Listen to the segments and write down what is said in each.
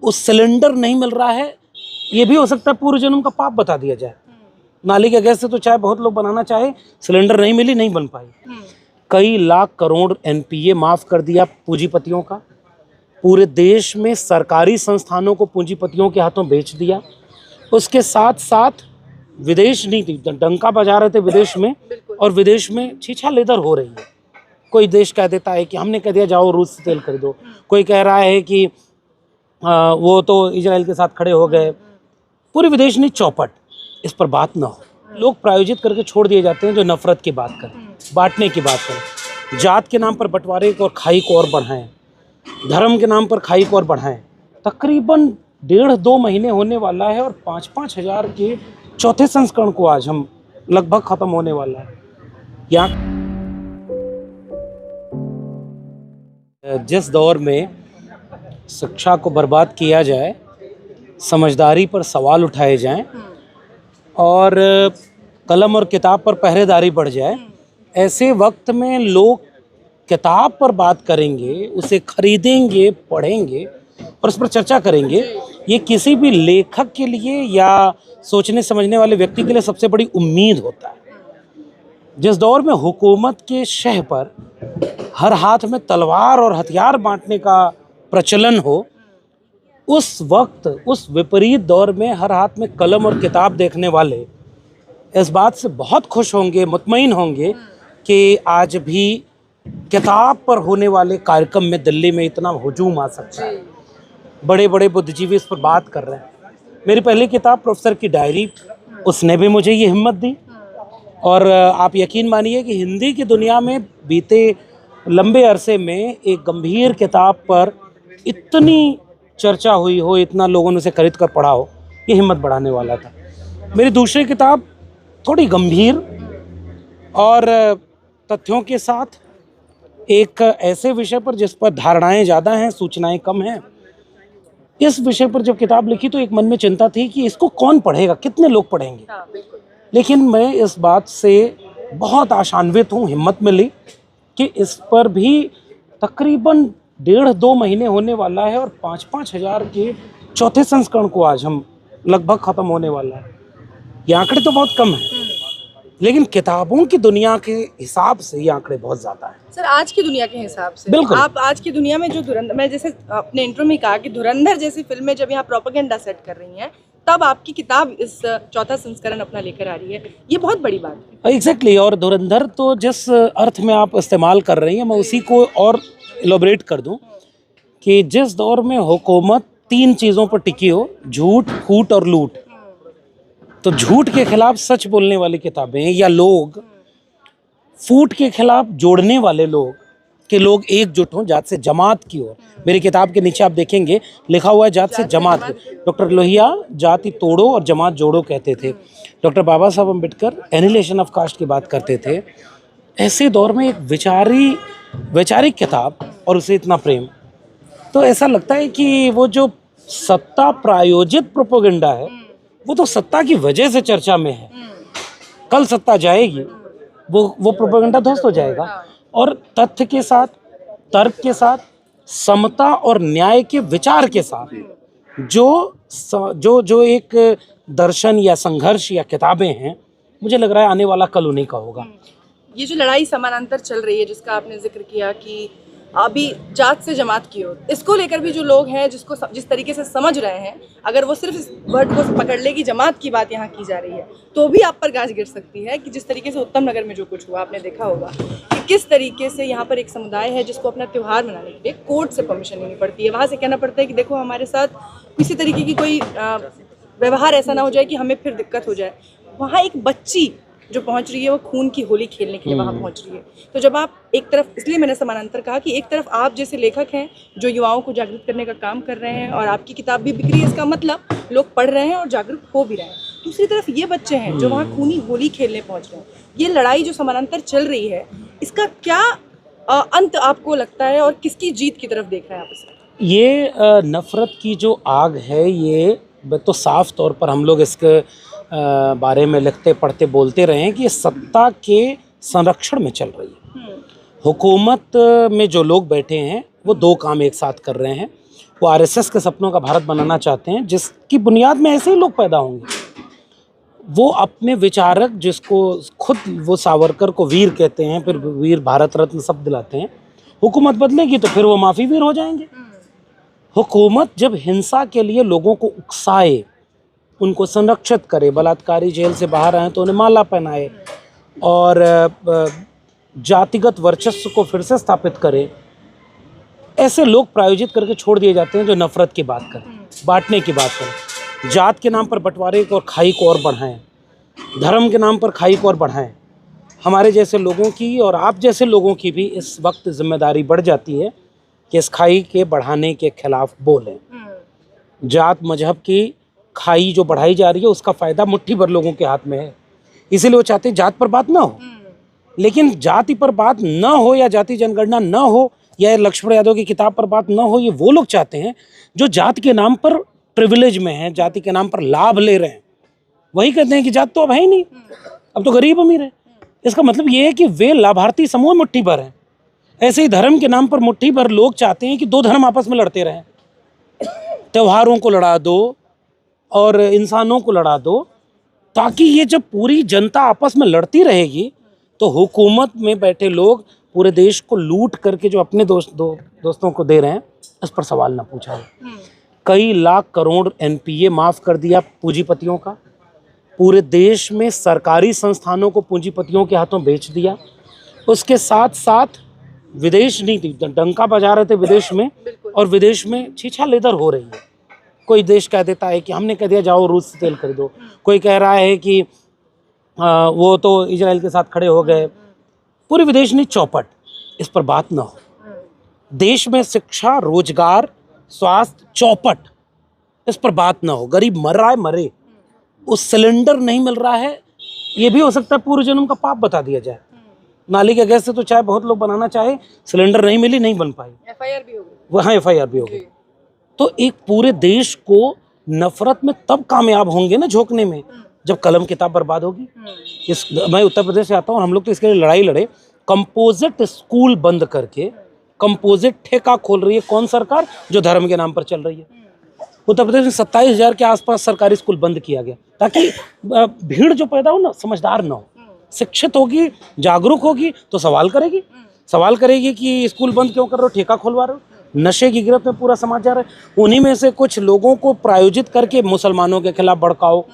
उस सिलेंडर नहीं मिल रहा है, ये भी हो सकता है पूर्व जन्म का पाप बता दिया जाए। नाली के गैस से तो चाहे बहुत लोग बनाना चाहे, सिलेंडर नहीं मिली, नहीं बन पाई। कई लाख करोड़ एनपीए माफ कर दिया पूंजीपतियों का। पूरे देश में सरकारी संस्थानों को पूंजीपतियों के हाथों बेच दिया। उसके साथ साथ विदेश नीति, डंका बजा रहे थे विदेश में, और विदेश में छीछा लेदर हो रही है। कोई देश कह देता है कि हमने कह दिया जाओ रूस से तेल खरीदो, कोई कह रहा है कि वो तो इजराइल के साथ खड़े हो गए। पूरी विदेश नीति चौपट, इस पर बात ना हो। लोग प्रायोजित करके छोड़ दिए जाते हैं जो नफरत की बात करें, बांटने की बात करें, जात के नाम पर बंटवारे को और खाई को और बढ़ाएं, धर्म के नाम पर खाई को और बढ़ाएं। तकरीबन 1.5-2 महीने होने वाला है और 5-5 हज़ार के चौथे संस्करण को आज हम लगभग खत्म होने वाला है। यहाँ जिस दौर में शिक्षा को बर्बाद किया जाए, समझदारी पर सवाल उठाए जाएं और कलम और किताब पर पहरेदारी बढ़ जाए, ऐसे वक्त में लोग किताब पर बात करेंगे, उसे खरीदेंगे, पढ़ेंगे और उस पर चर्चा करेंगे। ये किसी भी लेखक के लिए या सोचने समझने वाले व्यक्ति के लिए सबसे बड़ी उम्मीद होता है। जिस दौर में हुकूमत के शह पर हर हाथ में तलवार और हथियार बांटने का प्रचलन हो, उस वक्त, उस विपरीत दौर में हर हाथ में कलम और किताब देखने वाले इस बात से बहुत खुश होंगे, मुतमईन होंगे कि आज भी किताब पर होने वाले कार्यक्रम में दिल्ली में इतना हुजूम आ सकता है। बड़े बड़े बुद्धिजीवी इस पर बात कर रहे हैं। मेरी पहली किताब प्रोफेसर की डायरी, उसने भी मुझे ये हिम्मत दी। और आप यकीन मानिए कि हिंदी की दुनिया में बीते लंबे अरसे में एक गंभीर किताब पर इतनी चर्चा हुई हो, इतना लोगों ने उसे खरीद कर पढ़ा हो, ये हिम्मत बढ़ाने वाला था। मेरी दूसरी किताब थोड़ी गंभीर और तथ्यों के साथ, एक ऐसे विषय पर जिस पर धारणाएं ज़्यादा हैं, सूचनाएं कम हैं। इस विषय पर जब किताब लिखी तो एक मन में चिंता थी कि इसको कौन पढ़ेगा, कितने लोग पढ़ेंगे। लेकिन मैं इस बात से बहुत आशान्वित हूँ, हिम्मत मिली कि इस पर भी तकरीबन 1.5-2 महीने होने वाला है और 5-5 हज़ार के चौथे संस्करण को आज हम लगभग ख़त्म होने वाला है। ये आंकड़े तो बहुत कम हैं, लेकिन किताबों की दुनिया के हिसाब से ये आंकड़े बहुत ज़्यादा हैं। सर, आज की दुनिया के हिसाब से बिल्कुल, आप आज की दुनिया में जो धुरंधर, मैं जैसे अपने इंट्रो में कहा कि धुरंधर जैसी फिल्में जब यहाँ प्रोपेगेंडा सेट कर रही हैं, तब आपकी किताब इस चौथा संस्करण अपना लेकर आ रही है। ये बहुत बड़ी बात है। एग्जैक्टली। और धुरंधर तो जिस अर्थ में आप इस्तेमाल कर रही हैं, मैं उसी को और इलोबरेट कर दूं कि जिस दौर में हुकूमत 3 चीज़ों पर टिकी हो, झूठ, फूट और लूट, तो झूठ के खिलाफ सच बोलने वाली किताबें, या लोग फूट के खिलाफ जोड़ने वाले लोग, कि लोग एकजुट हों जात से जमात की ओर। मेरी किताब के नीचे आप देखेंगे लिखा हुआ है जात से जमात की। डॉक्टर लोहिया जाति तोड़ो और जमात जोड़ो कहते थे। Doctor Baba Saheb Ambedkar annihilation of cast की बात करते थे। ऐसे दौर में एक वैचारिक किताब और उसे इतना प्रेम, तो ऐसा लगता है कि वो जो सत्ता प्रायोजित प्रोपेगेंडा है, वो तो सत्ता की वजह से चर्चा में है। कल सत्ता जाएगी, वो प्रोपेगेंडा ध्वस्त हो जाएगा। और तथ्य के साथ, तर्क के साथ, समता और न्याय के विचार के साथ जो एक दर्शन या संघर्ष या किताबें हैं, मुझे लग रहा है आने वाला कल उन्हीं का होगा। ये जो लड़ाई समानांतर चल रही है, जिसका आपने जिक्र किया कि अभी जात से जमात की ओर, इसको लेकर भी जो लोग हैं, जिसको जिस तरीके से समझ रहे हैं, अगर वो सिर्फ इस वर्ड को पकड़ ले कि जमात की बात यहाँ की जा रही है, तो भी आप पर गाज गिर सकती है। कि जिस तरीके से उत्तम नगर में जो कुछ हुआ, आपने देखा होगा कि किस तरीके से यहाँ पर एक समुदाय है जिसको अपना त्यौहार मनाने के लिए कोर्ट से परमिशन लेनी पड़ती है। वहाँ से कहना पड़ता है कि देखो हमारे साथ किसी तरीके की कोई व्यवहार ऐसा ना हो जाए कि हमें फिर दिक्कत हो जाए। वहाँ एक बच्ची जो पहुंच रही है, वो खून की होली खेलने के लिए वहाँ पहुंच रही है। तो जब आप एक तरफ, इसलिए मैंने समानांतर कहा कि एक तरफ आप जैसे लेखक हैं जो युवाओं को जागरूक करने का काम कर रहे हैं और आपकी किताब भी बिक रही है, इसका मतलब लोग पढ़ रहे हैं और जागरूक हो भी रहे हैं। दूसरी तरफ ये बच्चे हैं जो वहाँ खूनी होली खेलने पहुँच रहे हैं। ये लड़ाई जो समानांतर चल रही है, इसका क्या अंत आपको लगता है और किसकी जीत की तरफ देख रहे हैं आप इसे? ये नफ़रत की जो आग है, ये तो साफ तौर पर हम लोग इसके बारे में लिखते, पढ़ते, बोलते रहे हैं कि ये सत्ता के संरक्षण में चल रही है। हुकूमत में जो लोग बैठे हैं वो 2 काम एक साथ कर रहे हैं। वो आरएसएस के सपनों का भारत बनाना चाहते हैं, जिसकी बुनियाद में ऐसे ही लोग पैदा होंगे। वो अपने विचारक, जिसको खुद वो सावरकर को वीर कहते हैं, फिर वीर भारत रत्न सब दिलाते हैं, हुकूमत बदलेगी तो फिर वो माफी वीर हो जाएंगे। हुकूमत जब हिंसा के लिए लोगों को उकसाए, उनको संरक्षित करे, बलात्कारी जेल से बाहर आए तो उन्हें माला पहनाए और जातिगत वर्चस्व को फिर से स्थापित करे, ऐसे लोग प्रायोजित करके छोड़ दिए जाते हैं जो नफरत की बात करें, बांटने की बात करें, जात के नाम पर बंटवारे को और खाई को और बढ़ाएं, धर्म के नाम पर खाई को और बढ़ाएं। हमारे जैसे लोगों की और आप जैसे लोगों की भी इस वक्त जिम्मेदारी बढ़ जाती है कि इस खाई के बढ़ाने के खिलाफ बोलें। जात मजहब की खाई जो बढ़ाई जा रही है उसका फ़ायदा मुट्ठी भर लोगों के हाथ में है, इसीलिए वो चाहते हैं जात पर बात ना हो। लेकिन जाति पर बात ना हो या जाति जनगणना ना हो या लक्ष्मण यादव की किताब पर बात ना हो, ये वो लोग चाहते हैं जो जात के नाम पर प्रिविलेज में हैं, जाति के नाम पर लाभ ले रहे हैं। वही कहते हैं कि जात तो अब है ही नहीं, अब तो गरीब अमीर है। इसका मतलब ये है कि वे लाभार्थी समूह मुट्ठी भर हैं। ऐसे ही धर्म के नाम पर मुट्ठी भर लोग चाहते हैं कि दो धर्म आपस में लड़ते रहें, त्योहारों को लड़ा दो और इंसानों को लड़ा दो, ताकि ये जब पूरी जनता आपस में लड़ती रहेगी तो हुकूमत में बैठे लोग पूरे देश को लूट करके जो अपने दोस्तों को दे रहे हैं, इस पर सवाल ना पूछा है। कई लाख करोड़ एनपीए माफ़ कर दिया पूंजीपतियों का, पूरे देश में सरकारी संस्थानों को पूंजीपतियों के हाथों बेच दिया। उसके साथ साथ विदेश नीति डंका बजा रहे थे विदेश में, और विदेश में छीछा लेदर हो रही है। कोई देश कह देता है कि हमने कह दिया जाओ रूस से तेल खरीदो, कोई कह रहा है कि वो तो इजराइल के साथ खड़े हो गए। पूरी विदेश नीति चौपट, इस पर बात ना हो। देश में शिक्षा, रोजगार, स्वास्थ्य चौपट, इस पर बात ना हो। गरीब मर रहा है, मरे, उस सिलेंडर नहीं मिल रहा है, ये भी हो सकता है पूर्व जन्म का पाप बता दिया जाए। नाली के गैस से तो चाहे बहुत लोग बनाना चाहे, सिलेंडर नहीं मिली, नहीं बन पाई, एफआईआर भी हो गई। वहाँ एफआईआर भी हो गई। तो एक पूरे देश को नफरत में तब कामयाब होंगे ना झोंकने में, जब कलम किताब बर्बाद होगी। मैं उत्तर प्रदेश से आता हूँ, हम लोग तो इसके लिए लड़ाई लड़े। कंपोजिट स्कूल बंद करके कंपोजिट ठेका खोल रही है कौन सरकार? जो धर्म के नाम पर चल रही है। उत्तर प्रदेश में 27,000 के आसपास सरकारी स्कूल बंद किया गया, ताकि भीड़ जो पैदा हो ना, समझदार ना हो, शिक्षित होगी, जागरूक होगी तो सवाल करेगी कि स्कूल बंद क्यों कर रहे हो, ठेका खुलवा रहे हो। नशे की गिरफ्त में पूरा समाज जा रहा है। उन्हीं में से कुछ लोगों को प्रायोजित करके मुसलमानों के खिलाफ भड़काओ,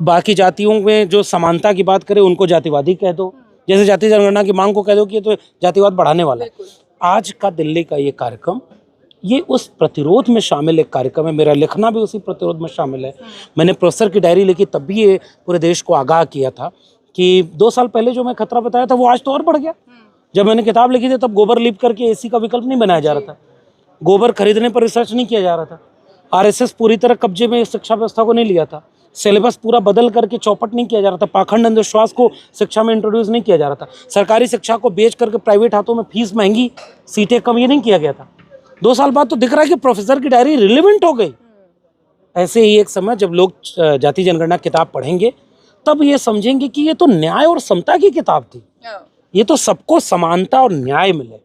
बाकी जातियों में जो समानता की बात करे उनको जातिवादी कह दो, जैसे जाति जनगणना की मांग को कह दो कि ये तो जातिवाद बढ़ाने वाला है। आज का दिल्ली का ये कार्यक्रम, ये उस प्रतिरोध में शामिल एक कार्यक्रम है। मेरा लिखना भी उसी प्रतिरोध में शामिल है। मैंने प्रोफेसर की डायरी लिखी, तब भी ये पूरे देश को आगाह किया था कि 2 साल पहले जो मैं खतरा बताया था वो आज तो और बढ़ गया। जब मैंने किताब लिखी थी तब गोबर लीप करके एसी का विकल्प नहीं बनाया जा रहा था, गोबर खरीदने पर रिसर्च नहीं किया जा रहा था, आरएसएस पूरी तरह कब्जे में शिक्षा व्यवस्था को नहीं लिया था, सिलेबस पूरा बदल करके चौपट नहीं किया जा रहा था, पाखंड अंधविश्वास को शिक्षा में इंट्रोड्यूस नहीं किया जा रहा था, सरकारी शिक्षा को बेच करके प्राइवेट हाथों में फीस महंगी, सीटें कम, ये नहीं किया गया था। 2 साल बाद तो दिख रहा है कि प्रोफेसर की डायरी रिलेवेंट हो गई। ऐसे ही एक समय जब लोग जाति जनगणना किताब पढ़ेंगे तब ये समझेंगे कि ये तो न्याय और समता की किताब थी। ये तो सबको समानता और न्याय मिले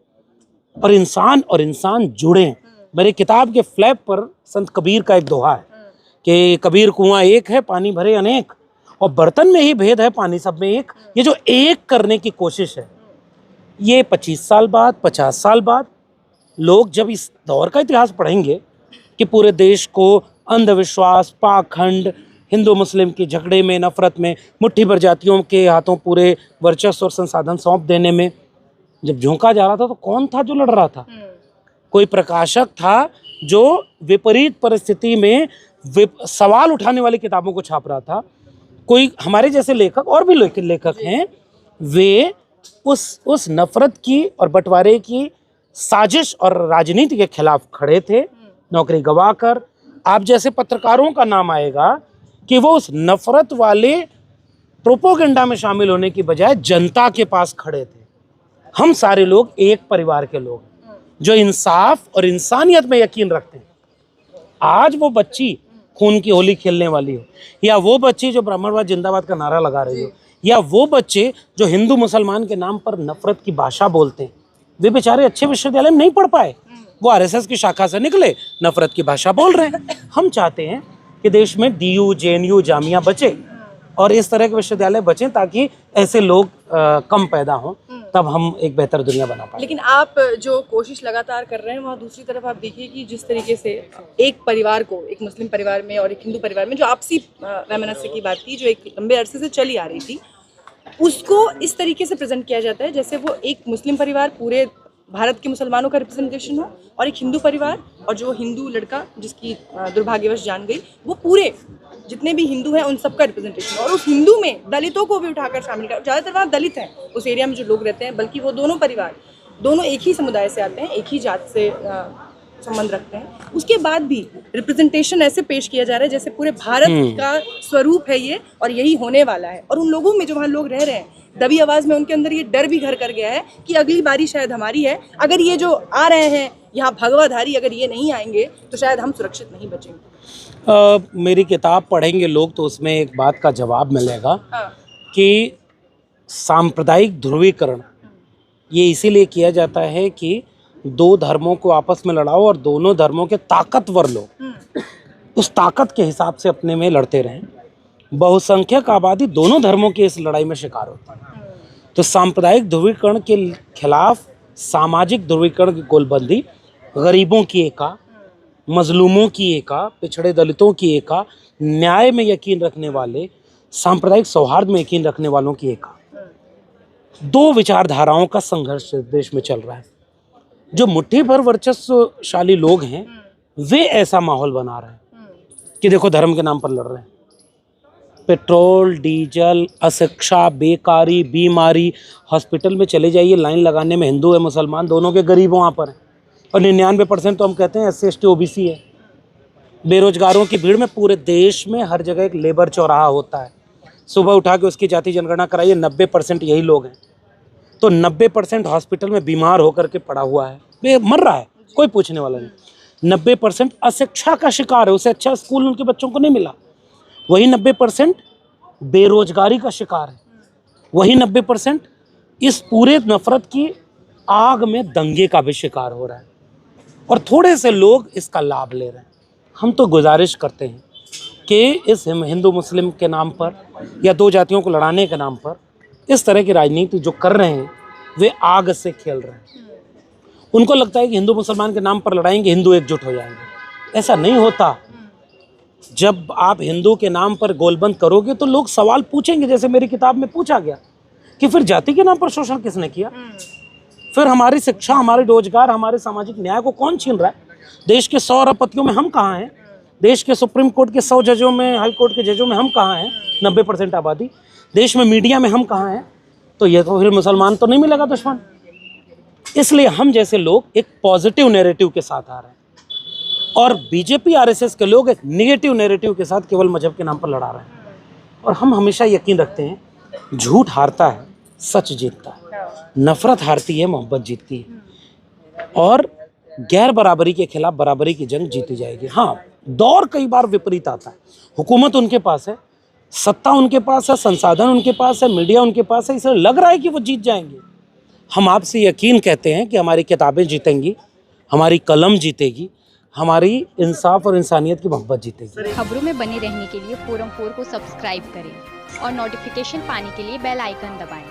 और इंसान जुड़े। मेरी किताब के फ्लैप पर संत कबीर का एक दोहा है कि कबीर कुआं एक है, पानी भरे अनेक, और बर्तन में ही भेद है, पानी सब में एक। ये जो एक करने की कोशिश है, ये 25 साल बाद, 50 साल बाद लोग जब इस दौर का इतिहास पढ़ेंगे कि पूरे देश को अंधविश्वास, पाखंड, हिंदू मुस्लिम के झगड़े में, नफरत में, मुट्ठी भर जातियों के हाथों पूरे वर्चस्व और संसाधन सौंप देने में जब झोंका जा रहा था, तो कौन था जो लड़ रहा था? कोई प्रकाशक था जो विपरीत परिस्थिति में सवाल उठाने वाली किताबों को छाप रहा था। कोई हमारे जैसे लेखक और भी लेखक हैं, वे उस नफरत की और बंटवारे की साजिश और राजनीति के खिलाफ खड़े थे, नौकरी गंवाकर। आप जैसे पत्रकारों का नाम आएगा कि वो उस नफरत वाले प्रोपोगेंडा में शामिल होने की बजाय जनता के पास खड़े थे। हम सारे लोग एक परिवार के लोग जो इंसाफ और इंसानियत में यकीन रखते हैं। आज वो बच्ची खून की होली खेलने वाली हो, या वो बच्ची जो ब्राह्मणवाद जिंदाबाद का नारा लगा रही हो, या वो बच्चे जो हिंदू मुसलमान के नाम पर नफरत की भाषा बोलते हैं, वे बेचारे अच्छे विश्वविद्यालय में नहीं पढ़ पाए, वो आरएसएस की शाखा से निकले, नफरत की भाषा बोल रहे हैं। हम चाहते हैं कि देश में डीयू, जेएनयू, जामिया बचे और इस तरह के विश्वविद्यालय बचें ताकि ऐसे लोग कम पैदा हों, तब हम एक बेहतर दुनिया बना पाएं। लेकिन आप जो कोशिश लगातार कर रहे हैं, वहाँ दूसरी तरफ आप देखिए कि जिस तरीके से एक परिवार को, एक मुस्लिम परिवार में और एक हिंदू परिवार में जो आपसी वैमनस्य की बात थी, जो एक लंबे अरसे से चली आ रही थी, उसको इस तरीके से प्रेजेंट किया जाता है जैसे वो एक मुस्लिम परिवार पूरे भारत के मुसलमानों का रिप्रेजेंटेशन हो और एक हिंदू परिवार और जो हिंदू लड़का जिसकी दुर्भाग्यवश जान गई, वो पूरे जितने भी हिंदू हैं उन सबका रिप्रेजेंटेशन, और उस हिंदू में दलितों को भी उठाकर शामिल कर। ज़्यादातर वहाँ दलित हैं उस एरिया में जो लोग रहते हैं, बल्कि वो दोनों परिवार दोनों एक ही समुदाय से आते हैं, एक ही जात से संबंध रखते हैं। उसके बाद भी रिप्रेजेंटेशन ऐसे पेश किया जा रहा है जैसे पूरे भारत का स्वरूप है ये और यही होने वाला है। और उन लोगों में जो वहाँ लोग रह रहे हैं, दबी आवाज़ में उनके अंदर ये डर भी घर कर गया है कि अगली बारी शायद हमारी है। अगर ये जो आ रहे हैं यहाँ भगवाधारी, अगर ये नहीं आएंगे तो शायद हम सुरक्षित नहीं बचेंगे। मेरी किताब पढ़ेंगे लोग तो उसमें एक बात का जवाब मिलेगा कि सांप्रदायिक ध्रुवीकरण ये इसीलिए किया जाता है कि दो धर्मों को आपस में लड़ाओ और दोनों धर्मों के ताकतवर लोग उस ताकत के हिसाब से अपने में लड़ते रहें। बहुसंख्यक आबादी दोनों धर्मों की इस लड़ाई में शिकार होती है। तो सांप्रदायिक ध्रुवीकरण के खिलाफ सामाजिक ध्रुवीकरण की गोलबंदी, गरीबों की एका, मजलूमों की एका, पिछड़े दलितों की एका, न्याय में यकीन रखने वाले, सांप्रदायिक सौहार्द में यकीन रखने वालों की एका, दो विचारधाराओं का संघर्ष देश में चल रहा है। जो मुट्ठी भर वर्चस्वशाली लोग हैं वे ऐसा माहौल बना रहे हैं कि देखो धर्म के नाम पर लड़ रहे हैं। पेट्रोल, डीजल, अशिक्षा, बेकारी, बीमारी, हॉस्पिटल में चले जाइए, लाइन लगाने में हिंदू है मुसलमान दोनों के गरीब वहाँ पर हैं और 99% तो हम कहते हैं SC ST OBC है। बेरोजगारों की भीड़ में पूरे देश में हर जगह एक लेबर चौराहा होता है। सुबह उठा के उसकी जाति जनगणना कराइए, 90% यही लोग हैं। तो 90% हॉस्पिटल में बीमार होकर के पड़ा हुआ है, वे मर रहा है, कोई पूछने वाला नहीं। 90% अशिक्षा का शिकार है, उसे अच्छा स्कूल उनके बच्चों को नहीं मिला। वही 90% बेरोजगारी का शिकार है। वही 90% इस पूरे नफरत की आग में दंगे का भी शिकार हो रहा है और थोड़े से लोग इसका लाभ ले रहे हैं। हम तो गुजारिश करते हैं कि इस हिंदू मुस्लिम के नाम पर या दो जातियों को लड़ाने के नाम पर इस तरह की राजनीति जो कर रहे हैं वे आग से खेल रहे हैं। उनको लगता है कि हिंदू मुसलमान के नाम पर लड़ाएंगे हिंदू एकजुट हो जाएंगे। ऐसा नहीं होता। जब आप हिंदू के नाम पर गोलबंद करोगे तो लोग सवाल पूछेंगे, जैसे मेरी किताब में पूछा गया कि फिर जाति के नाम पर शोषण किसने किया, फिर हमारी शिक्षा, हमारे रोजगार, हमारे सामाजिक न्याय को कौन छीन रहा है। देश के 100 अरबपतियों में हम कहाँ हैं, देश के सुप्रीम कोर्ट के 100 जजों में, हाई कोर्ट के जजों में हम कहाँ हैं, 90% आबादी, देश में मीडिया में हम कहाँ हैं। तो ये तो फिर मुसलमान तो नहीं मिलेगा दुश्मन। इसलिए हम जैसे लोग एक पॉजिटिव नैरेटिव के साथ आ रहे हैं और बीजेपी RSS के लोग एक नेगेटिव नैरेटिव के साथ केवल मजहब के नाम पर लड़ा रहे हैं। और हम हमेशा यकीन रखते हैं झूठ हारता है, सच जीतता है, नफरत हारती है, मोहब्बत जीतती है और गैर बराबरी के खिलाफ बराबरी की जंग जीती जाएगी। हाँ, दौर कई बार विपरीत आता है। हुकूमत उनके पास है, सत्ता उनके पास है, संसाधन उनके पास है, मीडिया उनके पास है, इसलिए लग रहा है कि वो जीत जाएंगे। हम आपसे यकीन कहते हैं कि हमारी किताबें जीतेंगी, हमारी कलम जीतेगी, हमारी इंसाफ और इंसानियत की मोहब्बत जीतेगी। खबरों में बने रहने के लिए फोरम 4 को सब्सक्राइब करें और नोटिफिकेशन पाने के लिए बेल आइकन दबाएं।